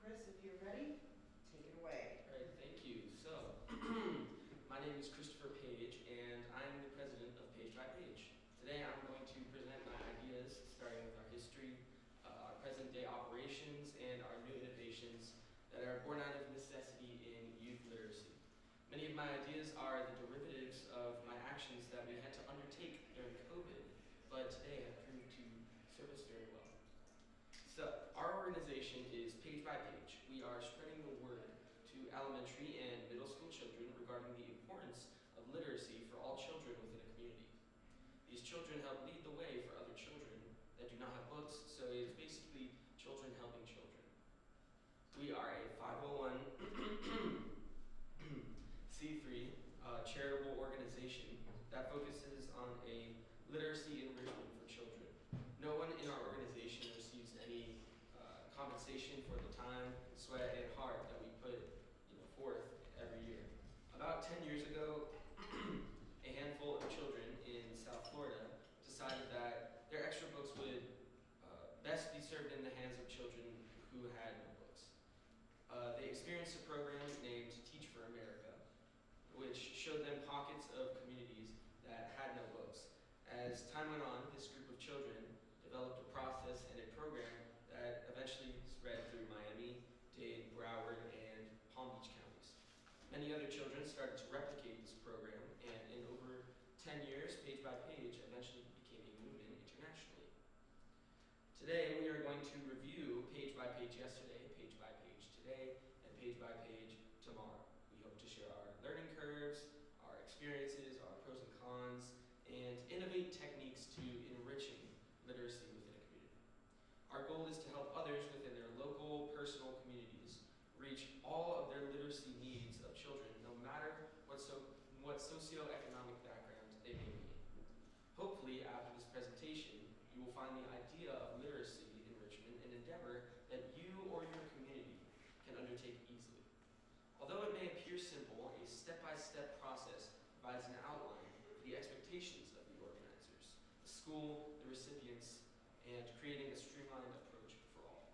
Chris, if you're ready, take it away. All right, thank you. So, my name is Christopher Page, and I'm the president of Page by Page. Today, I'm going to present my ideas, starting with our history, our present-day operations, and our new innovations that are born out of necessity in youth literacy. Many of my ideas are the derivatives of my actions that we had to undertake during COVID, but today have proved to serve us very well. So, our organization is Page by Page. We are spreading the word to elementary and middle school children regarding the importance of literacy for all children within a community. These children help lead the way for other children that do not have books, so it is basically children helping children. We are a 501c3 charitable organization that focuses on a literacy enrichment for children. No one in our organization receives any compensation for the time, sweat, and heart that we put forth every year. About 10 years ago, a handful of children in South Florida decided that their extra books would best be served in the hands of children who had no books. They experienced a program named Teach for America, which showed them pockets of communities that had no books. As time went on, this group of children developed a process and a program that eventually spread through Miami, Dade, Broward, and Palm Beach counties. Many other children started to replicate this program, and in over 10 years, Page by Page eventually became a movement internationally. Today, we are going to review Page by Page yesterday, Page by Page today, and Page by Page tomorrow. We hope to share our learning curves, our experiences, our pros and cons, and innovate techniques to enriching literacy within a community. Our goal is to help others within their local, personal communities reach all of their literacy needs of children, no matter what socioeconomic background they may be. Hopefully, after this presentation, you will find the idea of literacy enrichment an endeavor that you or your community can undertake easily. Although it may appear simple, a step-by-step process provides an outline for the expectations of the organizers, the school, the recipients, and creating a streamlined approach for all.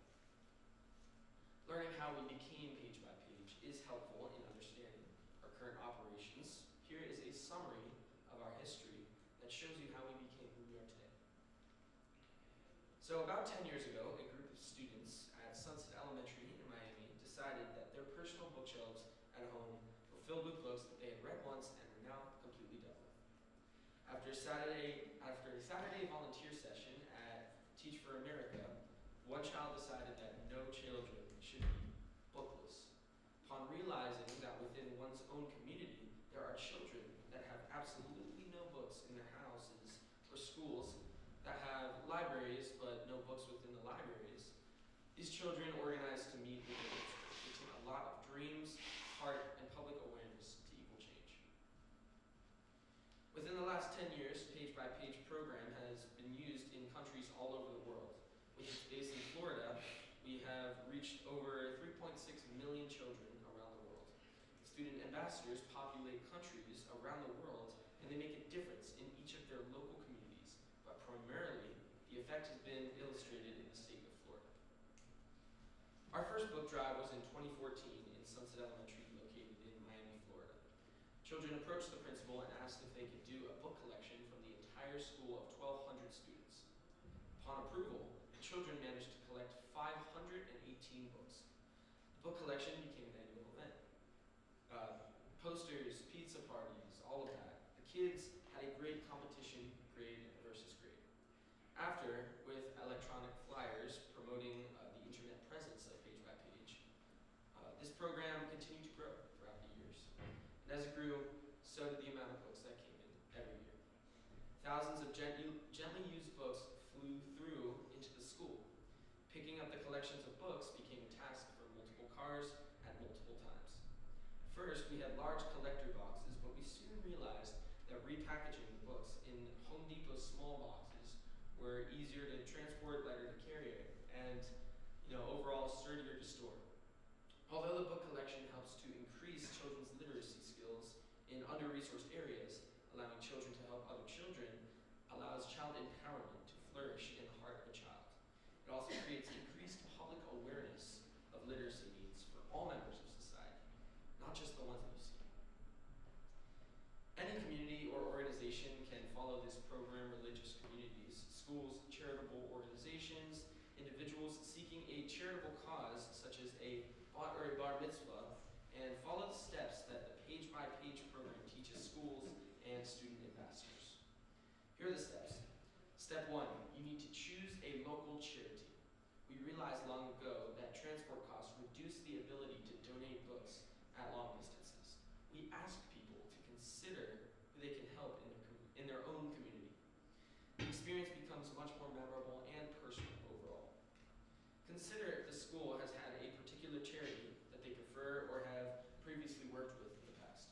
Learning how we became Page by Page is helpful in understanding our current operations. Here is a summary of our history that shows you how we became who we are today. So about 10 years ago, a group of students at Sunset Elementary in Miami decided that their personal bookshelves at home were filled with books that they had read once and were now completely done with. After a Saturday volunteer session at Teach for America, one child decided that no children should be bookless. Upon realizing that within one's own community, there are children that have absolutely no books in their houses or schools that have libraries but no books within the libraries, these children organized to meet with the books. It took a lot of dreams, heart, and public awareness to equal change. Within the last 10 years, Page by Page program has been used in countries all over the world. With its base in Florida, we have reached over 3.6 million children around the world. Student ambassadors populate countries around the world, and they make a difference in each of their local communities, but primarily, the effect has been illustrated in the state of Florida. Our first book drive was in 2014 in Sunset Elementary, located in Miami, Florida. Children approached the principal and asked if they could do a book collection from the entire school of 1,200 students. Upon approval, the children managed to collect 518 books. The book collection became an annual event. Posters, pizza parties, all of that. The kids had a great competition, grade versus grade. After, with electronic flyers promoting the internet presence of Page by Page, this program continued to grow throughout the years. And as it grew, so did the amount of books that came in every year. Thousands of gently used books flew through into the school. Picking up the collections of books became a task for multiple cars at multiple times. First, we had large collector boxes, but we soon realized that repackaging the books in Home Depot's small boxes were easier to transport, lighter to carry, and overall sturdier to store. Although the book collection helps to increase children's literacy skills in under-resourced areas, allowing children to help other children allows child empowerment to flourish in the heart of a child. It also creates increased public awareness of literacy and student ambassadors. Here are the steps. Step 1, you need to choose a local charity. We realized long ago that transport costs reduce the ability to donate books at long distances. We asked people to consider who they can help in their own community. The experience becomes much more memorable and personal overall. Consider if the school has had a particular charity that they prefer or have previously worked with in the past.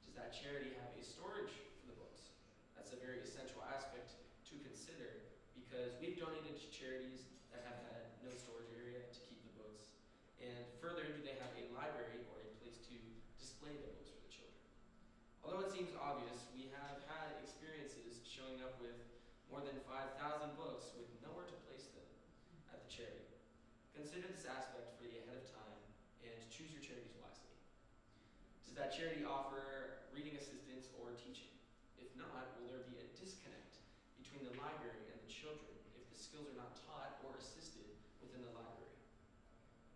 Does that charity have a storage for the books? That's a very essential aspect to consider because we've donated to charities that have had no storage area to keep the books. And further, do they have a library or a place to display the books for the children? Although it seems obvious, we have had experiences showing up with more than 5,000 books with nowhere to place them at the charity. Consider this aspect for you ahead of time and choose your charities wisely. Does that charity offer reading assistance or teaching? If not, will there be a disconnect between the library and the children if the skills are not taught or assisted within the library?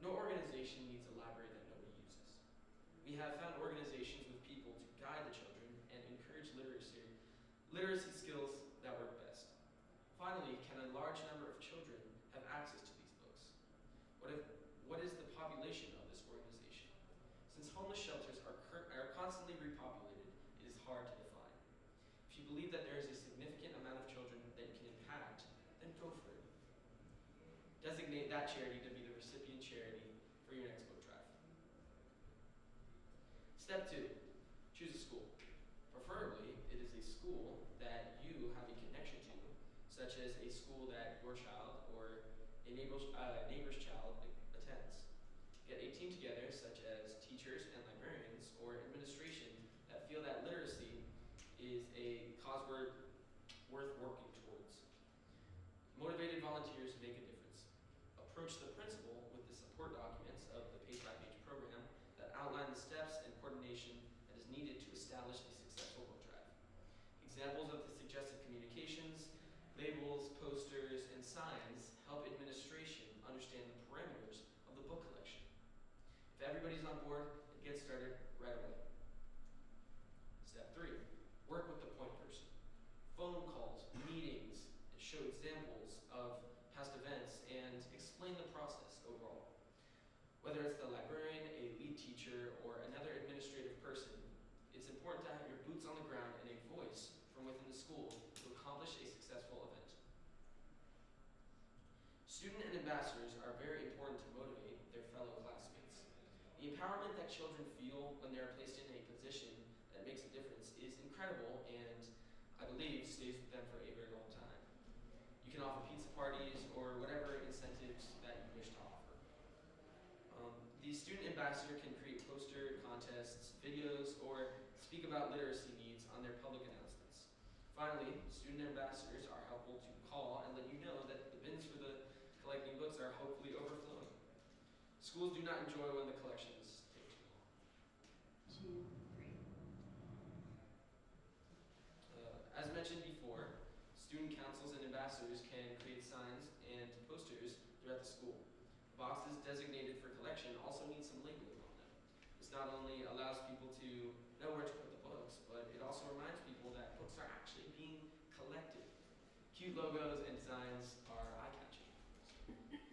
No organization needs a library that nobody uses. We have found organizations with people to guide the children and encourage literacy skills that work best. Finally, can a large number of children have access to these books? What is the population of this organization? Since homeless shelters are constantly repopulated, it is hard to define. If you believe that there is a significant amount of children that you can impact, then go for it. Designate that charity to be the recipient charity for your next book drive. Step 2, choose a school. Preferably, it is a school that you have a connection to, such as a school that your child or a neighbor's child attends. Get a team together, such as teachers and librarians or administration, that feel that literacy is a cause worth working towards. Motivated volunteers make a difference. Approach the principal with the support documents of the page-by-page program that outline the steps and coordination that is needed to establish a successful book drive. Examples of the suggested communications, labels, posters, and signs help administration understand the parameters of the book collection. If everybody's on board, it gets started right away. Step 3, work with the point person. Phone calls, meetings, show examples of past events, and explain the process overall. Whether it's the librarian, a lead teacher, or another administrative person, it's important to have your boots on the ground and a voice from within the school to accomplish a successful event. Student and ambassadors are very important to motivate their fellow classmates. The empowerment that children feel when they are placed in a position that makes a difference is incredible and, I believe, stays with them for a very long time. You can offer pizza parties or whatever incentives that you wish to offer. The student ambassador can create poster contests, videos, or speak about literacy needs on their public announcements. Finally, student ambassadors are helpful to call and let you know that the bins for the collecting books are hopefully overflowing. Schools do not enjoy when the collections take too long. 2, 3. As mentioned before, student councils and ambassadors can create signs and posters throughout the school. Boxes designated for collection also need some labeling on them. This not only allows people to know where to put the books, but it also reminds people that books are actually being collected. Cute logos and designs are eye-catching.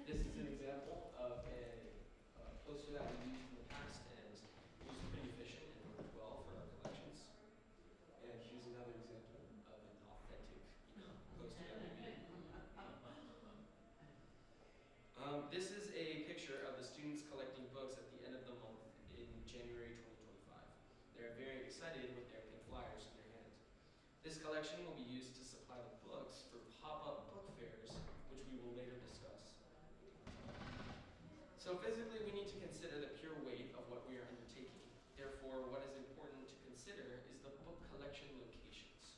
This is an example of a poster that we used in the past and was pretty efficient and worked well for our collections. And here's another example of an authentic, poster that we made. This is a picture of the students collecting books at the end of the month in January 2025. They're very excited with their pink flyers in their hand. This collection will be used to supply the books for pop-up book fairs, which we will later discuss. So physically, we need to consider the pure weight of what we are undertaking. Therefore, what is important to consider is the book collection locations.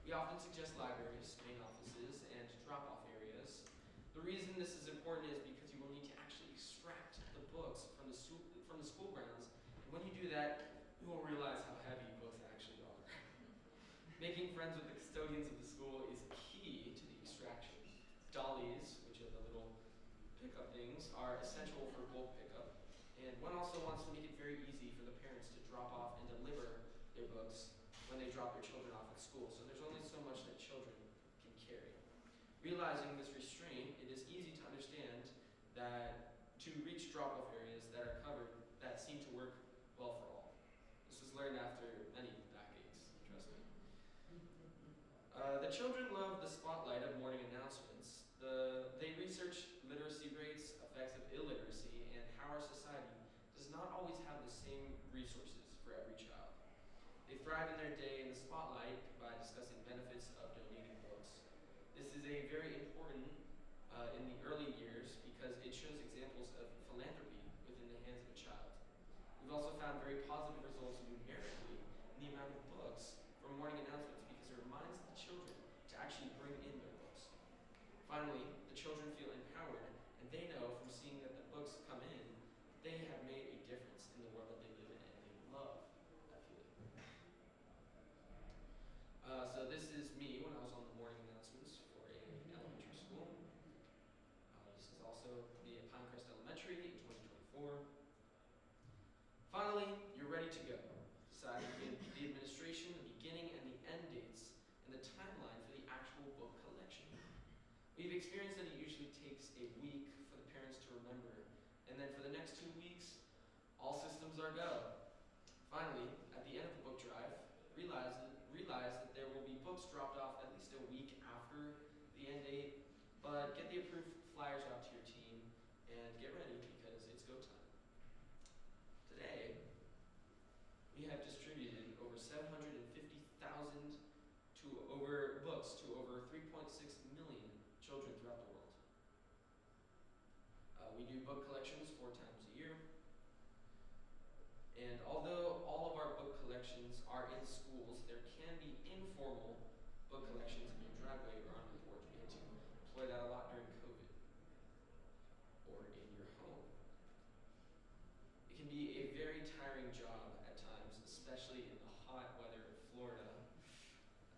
We often suggest libraries, main offices, and drop-off areas. The reason this is important is because you will need to actually extract the books from the school grounds. And when you do that, you will realize how heavy books actually are. Making friends with the custodians of the school is key to the extraction. Dollies, which are the little pickup things, are essential for bulk pickup. And one also wants to make it very easy for the parents to drop off and deliver their books when they drop their children off at school, so there's only so much that children can carry. Realizing this restraint, it is easy to understand that to reach drop-off areas that are covered that seem to work well for all. This was learned after many backaches, trust me. The children love the spotlight of morning announcements. They research literacy rates, effects of illiteracy, and how our society does not always have the same resources for every child. They thrive in their day in the spotlight by discussing benefits of donating books. This is a very important in the early years because it shows examples of philanthropy within the hands of a child. We've also found very positive results numerically in the amount of books from morning announcements because it reminds the children to actually bring in their books. Finally, the children feel empowered and they know from seeing that the books come in, they have made a difference in the world that they live in and they love that feeling. So this is me when I was on the morning announcements for a elementary school. This is also me at Pinecrest Elementary in 2024. Finally, you're ready to go. Deciding the administration, the beginning and the end dates, and the timeline for the actual book collection. We've experienced that it usually takes a week for the parents to remember, and then for the next 2 weeks, all systems are go. Finally, at the end of the book drive, realize that there will be books dropped off at least a week after the end date, but get the approved flyers out to your team and get ready because it's go time. Today, we have distributed over 750,000 books to over 3.6 million children throughout the world. We do book collections 4 times a year. And although all of our book collections are in schools, there can be informal book collections in your driveway or on your porch. We had to employ that a lot during COVID. Or in your home. It can be a very tiring job at times, especially in the hot weather of Florida.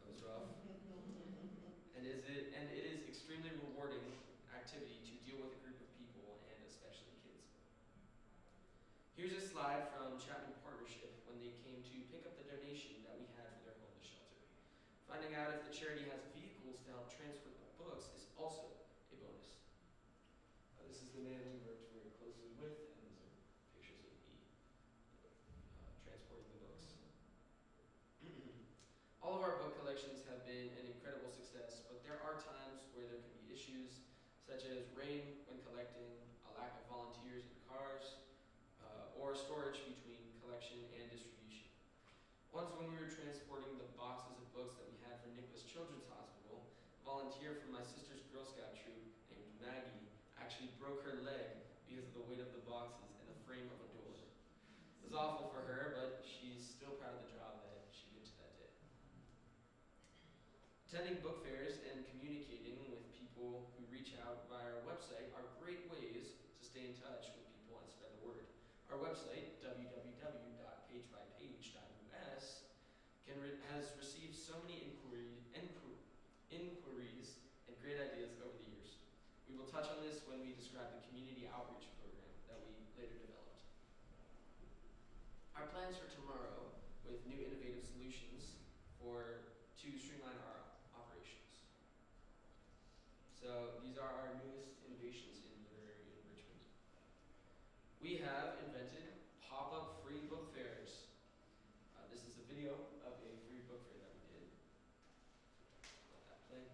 That was rough. And it is extremely rewarding activity to deal with a group of people and especially kids. Here's a slide from Chapman Partnership when they came to pick up the donation that we had for their homeless shelter. Finding out if the charity has vehicles to help transport the books is also a bonus. This is the man we worked very closely with, and these are pictures of me transporting the books. All of our book collections have been an incredible success, but there are times where there can be issues, such as rain when collecting, a lack of volunteers in cars, or storage between collection and distribution. Once when we were transporting the boxes of books that we had for Nicholas Children's Hospital, a volunteer from my sister's Girl Scout troop named Maggie actually broke her leg because of the weight of the boxes and the frame of a door. It was awful for her, but she's still proud of the job that she did to that day. Attending book fairs and communicating with people who reach out via our website are great ways to stay in touch with people and spread the word. Our website, www.pagebypage.us, has received so many inquiries and great ideas over the years. We will touch on this when we describe the community outreach program that we later developed. Our plans for tomorrow with new innovative solutions to streamline our operations. So these are our newest innovations in literary enrichment. We have invented pop-up free book fairs. This is a video of a free book fair that we did. Let that play.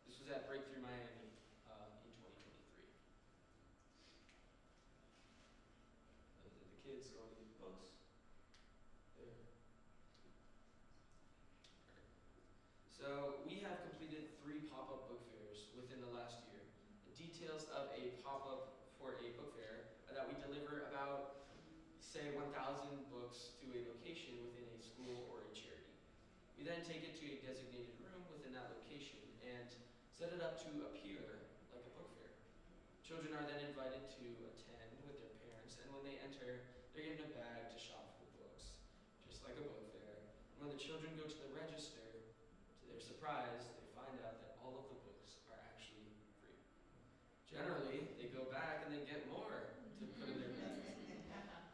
This was at Breakthrough Miami in 2023. Those are the kids going to get books. There. So we have completed 3 pop-up book fairs within the last year. The details of a pop-up for a book fair are that we deliver about, say, 1,000 books to a location within a school or a charity. We then take it to a designated room within that location and set it up to appear like a book fair. Children are then invited to attend with their parents, and when they enter, they're given a bag to shop for books, just like a book fair. And when the children go to the register, to their surprise, they find out that all of the books are actually free. Generally, they go back and they get more to put in their bags.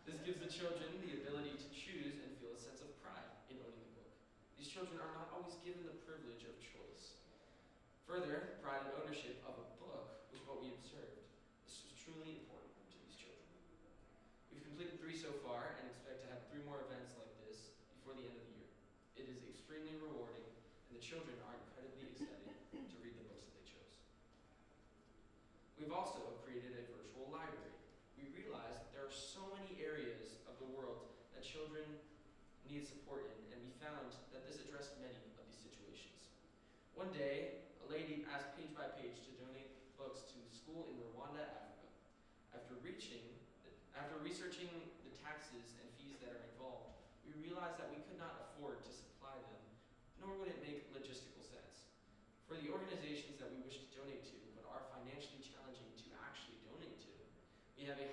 This gives the children the ability to choose and feel a sense of pride in owning the book. These children are not always given the privilege of choice. Further, pride and ownership of a book was what we observed. This was truly important to these children. We've completed 3 so far and expect to have 3 more events like this before the end of the year. It is extremely rewarding, and the children are incredibly excited to read the books that they chose. We've also created a virtual library. We realized that there are so many areas of the world that children need support in, and we found that this addressed many of these situations. One day, a lady asked Page by Page to donate books to a school in Rwanda, Africa. After researching the taxes and fees that are involved, we realized that we could not afford to supply them, nor would it make logistical sense. For the organizations that we wish to donate to, but are financially challenging to actually donate to, we have a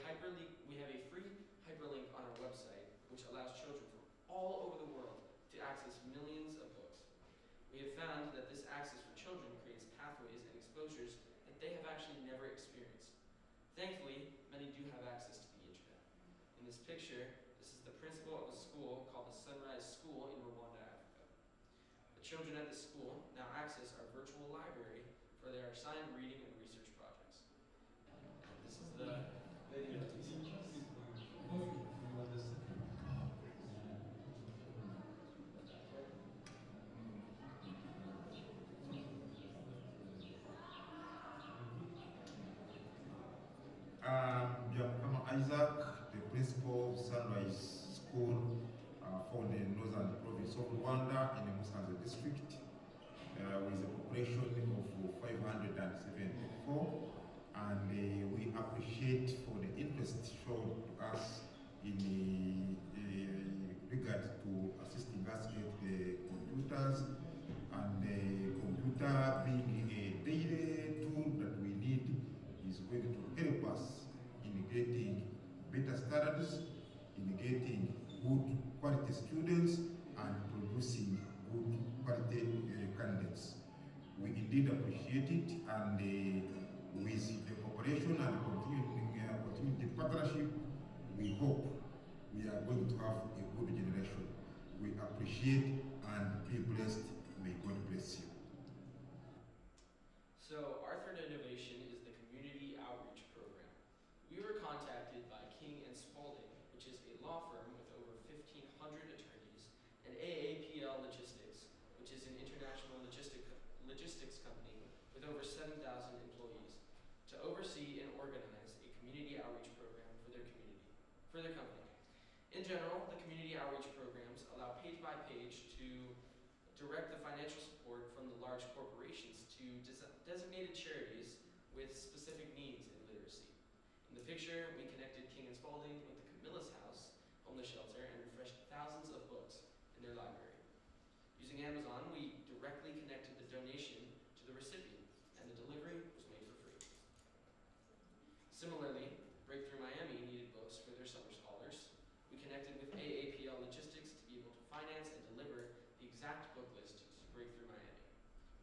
free hyperlink on our website, which allows children from all over the world to access millions of books. We have found that this access for children creates pathways and exposures that they have actually never experienced. Thankfully, many do have access to the internet. In this picture, this is the principal of a school called the Sunrise School in Rwanda, Africa. The children at this school now access our virtual library for their assigned reading and research projects. This is the video. I'm Isaac, the principal of Sunrise School found in northern province of Rwanda in the Musanze district with a population of 574, and we appreciate for the interest shown to us in regard to assisting us with the computers, and the computer being a daily tool that we need is going to help us in getting better studies, in getting good quality students, and producing good quality candidates. We indeed appreciate it, and with the cooperation and continuing partnership, we hope we are going to have a good generation. We appreciate and be blessed. May God bless you. So our third innovation is the Community Outreach Program. We were contacted by King & Spalding, which is a law firm with over 1,500 attorneys, and AAPL Logistics, which is an international logistics company with over 7,000 employees, to oversee and organize a community outreach program for their company. In general, the community outreach programs allow Page by Page to direct the financial support from the large corporations to designated charities with specific needs in literacy. In the picture, we connected King & Spalding with the Camillus House homeless shelter and refreshed thousands of books in their library. Using Amazon, we directly connected the donation to the recipient, and the delivery was made for free. Similarly, Breakthrough Miami needed books for their summer scholars. We connected with AAPL Logistics to be able to finance and deliver the exact book list to Breakthrough Miami.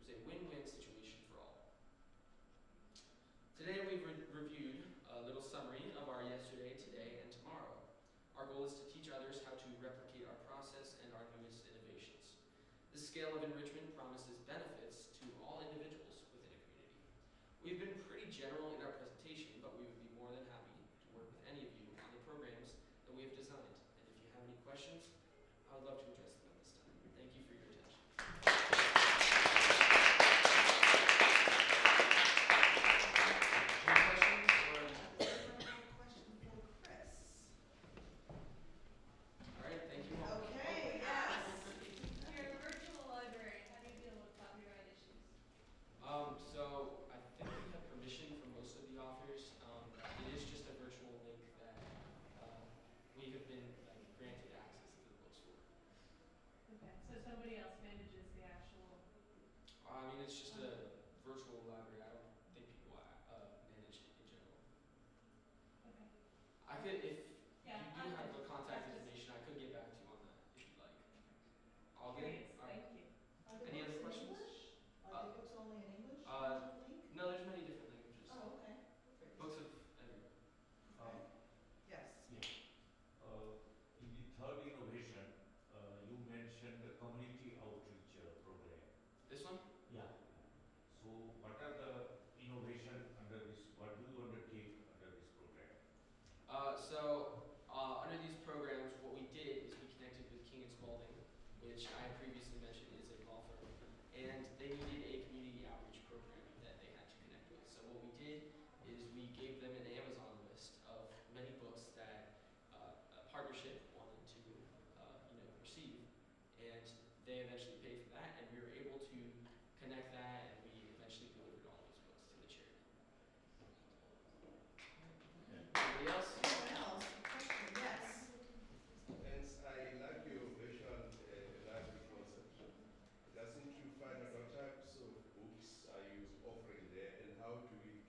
It was a win-win situation for all. Today we've reviewed a little summary of our yesterday, today, and tomorrow. Our goal is to teach others how to replicate our process and our newest innovations. This scale of enrichment promises benefits to all individuals within a community. We've been pretty general in our presentation, but we would be more than happy to work with any of you on the programs that we have designed. And if you have any questions, I would love to address them at this time. Thank you for your attention. Any questions? Or Question for Chris. all right, thank you all. Okay, yes. You're a virtual library. How do you deal with copyright issues? So I think we have permission from most of the authors. It is just a virtual link that we have been granted access to the books for. Okay, so somebody else manages the actual. I mean, it's just a virtual library. I don't think people manage it in general. Okay. I could, if Yeah, you do have the contact information, I could get back to you on that if you'd like. I'll get it. Great, thank you. Are the Any books other in questions? English? Are the books only in English? uh, Link? No, there's many different languages. Oh, okay. Books of everywhere. Okay. Yes. In the third innovation, you mentioned the community outreach. they needed a community outreach program that they had to connect with. So what we did is we gave them an Amazon list of many books that a partnership wanted to receive, and they eventually paid for that, and we were able to connect that, and we eventually delivered all those books to the charity. Anybody else? Anyone else? Question, yes. Hence, I like your visual library concept. Doesn't you find out what types of books are you offering there, and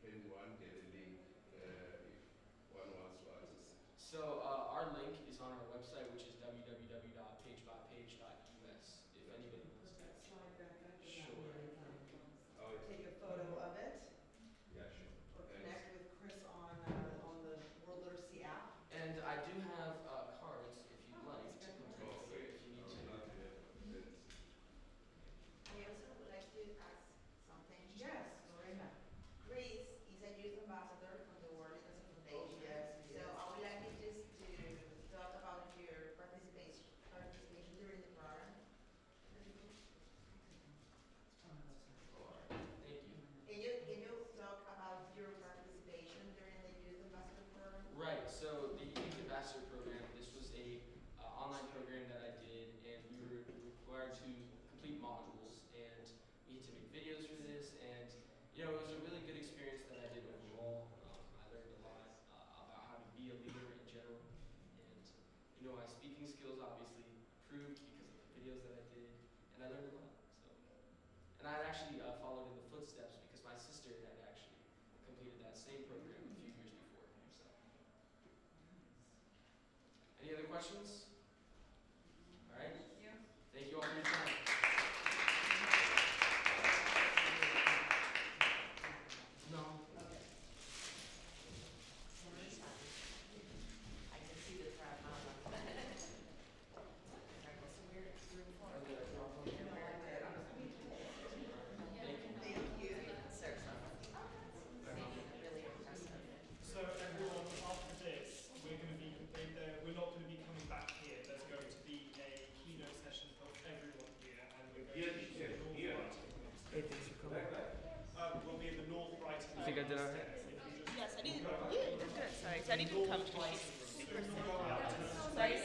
can one get a link if one wants to access it? So our link is on our website, which is www.pagebypage.us. If anybody wants to. Slide back up. Sure. Oh, it's, Take a photo of it, yeah, sure. or Thanks. connect with Chris on the World Literacy app. And I do have cards if you'd like to complete Oh, great. if you need I'm to. glad to hear. Thanks. I also would like to ask something. Yes, Lorena. Chris is a youth ambassador from the World Literacy Foundation. Yes, So I would like you just to talk about your participation during the program. Thank you. Can you talk about your participation during the youth ambassador program? Right. So the Youth Ambassador Program, this was a online program that I did, and we were required to complete modules, and we had to make videos for this, and it was a really good experience that I did overall. I learned a lot about how to be a leader in general, and my speaking skills obviously improved because of the videos that I did, and I learned a lot. And I actually followed in the footsteps because my sister had actually completed that same program a few years before. So, any other questions? All right. Thank you all for your time. No. Okay. I can see the crowd. Are there a problem here? No, I did. Thank you. Thank you. Really impressive. So everyone, after this, we're not going to be coming back here. There's going to be a keynote session for everyone here, and we're going to be in the north right. Hey, thanks for coming. We'll be in the north right. You think I did all right? Yes, I didn't. You did good. Sorry, so I didn't come to. She's super sick. Sorry.